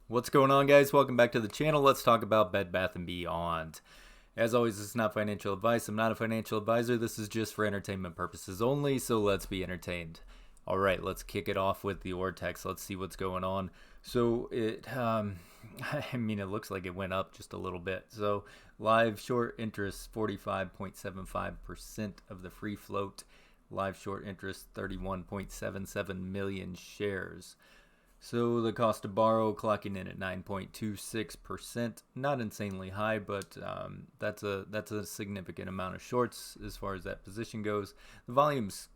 What's going on, guys? Welcome back to the channel. Let's talk about Bed Bath & Beyond. As always, this is not financial advice. I'm not a financial advisor. This is just for entertainment purposes only, so let's be entertained. All right, let's kick it off with the Ortex. Let's see what's going on. So it looks like it went up just a little bit. So live short interest, 45.75% of the free float. Live short interest, 31.77 million shares. So the cost to borrow clocking in at 9.26%, not insanely high, but that's a significant amount of shorts as far as that position goes. The volume's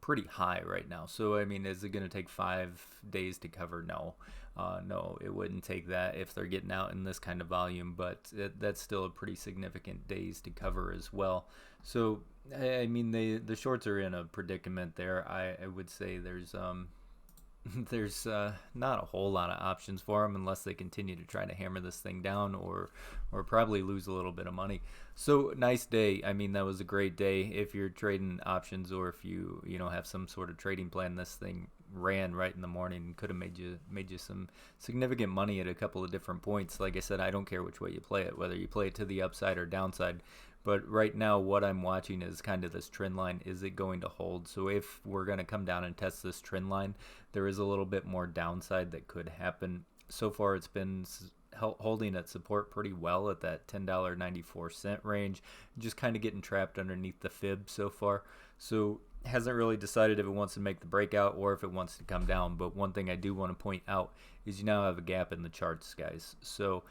pretty high right now. So I mean, is it going to take 5 days to cover? No, no, it wouldn't take that if they're getting out in this kind of volume. But that's still a pretty significant days to cover as well. So I mean, the shorts are in a predicament there. I would say there's not a whole lot of options for them unless they continue to try to hammer this thing down or probably lose a little bit of money. So nice day. I mean, that was a great day if you're trading options, or if you have some sort of trading plan. This thing ran right in the morning and could have made you some significant money at a couple of different points. Like I said, I don't care which way you play it, whether you play it to the upside or downside. But right now, what I'm watching is kind of this trend line. Is it going to hold? So if we're going to come down and test this trend line, there is a little bit more downside that could happen. So far, it's been holding at support pretty well at that $10.94 range, just kind of getting trapped underneath the fib so far. So hasn't really decided if it wants to make the breakout or if it wants to come down. But one thing I do want to point out is you now have a gap in the charts, guys. So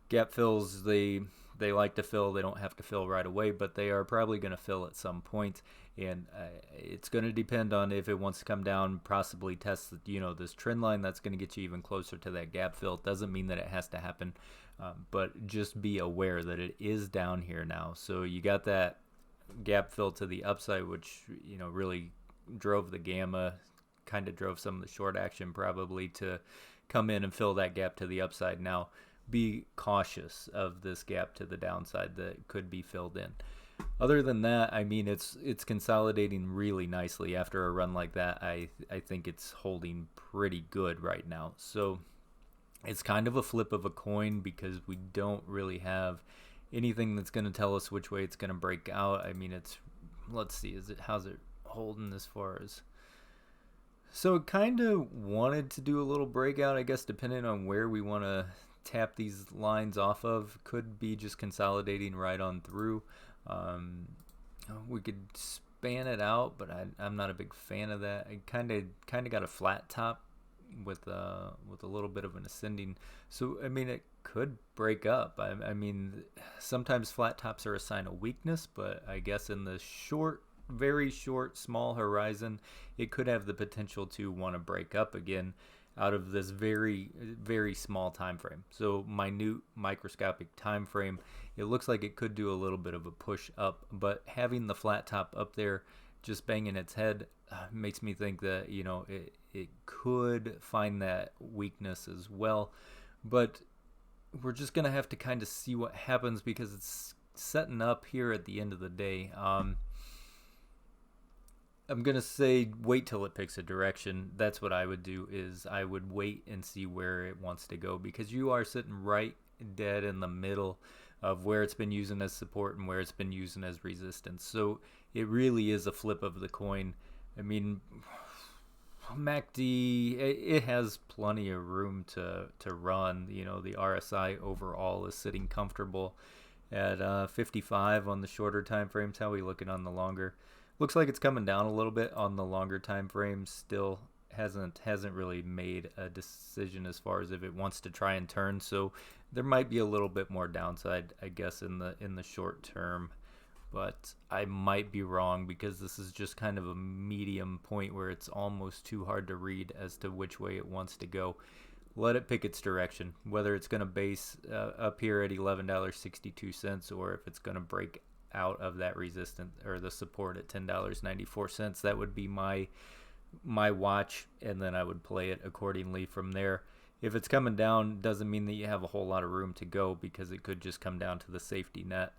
gap fills, they like to fill. They don't have to fill right away, but they are probably going to fill at some point, and it's going to depend on if it wants to come down, possibly test this trend line. That's going to get you even closer to that gap fill. It doesn't mean that it has to happen, but just be aware that it is down here now. So you got that gap fill to the upside, which really drove the gamma, kind of drove some of the short action probably to come in and fill that gap to the upside. Now be cautious of this gap to the downside that could be filled in. Other than that, I mean, it's consolidating really nicely after a run like that. I think it's holding pretty good right now. So it's kind of a flip of a coin because we don't really have anything that's going to tell us which way it's going to break out. I mean, let's see, how's it holding as far as. So it kind of wanted to do a little breakout, I guess, depending on where we want to tap these lines off of. Could be just consolidating right on through. We could span it out, but I'm not a big fan of that. I kind of got a flat top with a little bit of an ascending. So I mean, it could break up. I mean, sometimes flat tops are a sign of weakness, but I guess in the very short, small horizon, it could have the potential to want to break up again out of this very, very small time frame. So minute, microscopic time frame, it looks like it could do a little bit of a push up, but having the flat top up there just banging its head makes me think that it could find that weakness as well. But we're just gonna have to kind of see what happens because it's setting up here at the end of the day. I'm going to say wait till it picks a direction. That's what I would do, is I would wait and see where it wants to go, because you are sitting right dead in the middle of where it's been using as support and where it's been using as resistance. So it really is a flip of the coin. I mean, MACD, it has plenty of room to run. The RSI overall is sitting comfortable at 55 on the shorter time frames. How are we looking on the longer? Looks like it's coming down a little bit on the longer time frames. Still hasn't really made a decision as far as if it wants to try and turn. So there might be a little bit more downside, I guess, in the short term. But I might be wrong, because this is just kind of a medium point where it's almost too hard to read as to which way it wants to go. Let it pick its direction, whether it's going to base up here at $11.62 or if it's going to break out of that resistance or the support at $10.94. That would be my watch, and then I would play it accordingly from there. If it's coming down, doesn't mean that you have a whole lot of room to go, because it could just come down to the safety net.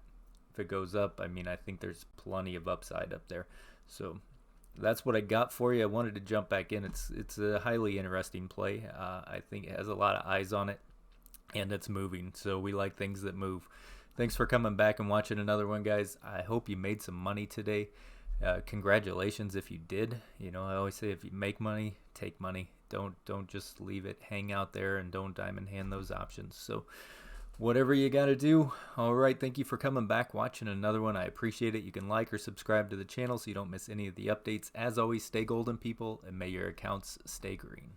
If it goes up, I mean, I think there's plenty of upside up there. So that's what I got for you. I wanted to jump back in. It's a highly interesting play. I think it has a lot of eyes on it. and it's moving. So we like things that move. Thanks for coming back and watching another one, guys. I hope you made some money today. Congratulations if you did. You know, I always say if you make money, take money. Don't just leave it hang out there, and don't diamond hand those options. So whatever you got to do. All right, thank you for coming back, watching another one. I appreciate it. You can like or subscribe to the channel so you don't miss any of the updates. As always, stay golden, people, and may your accounts stay green.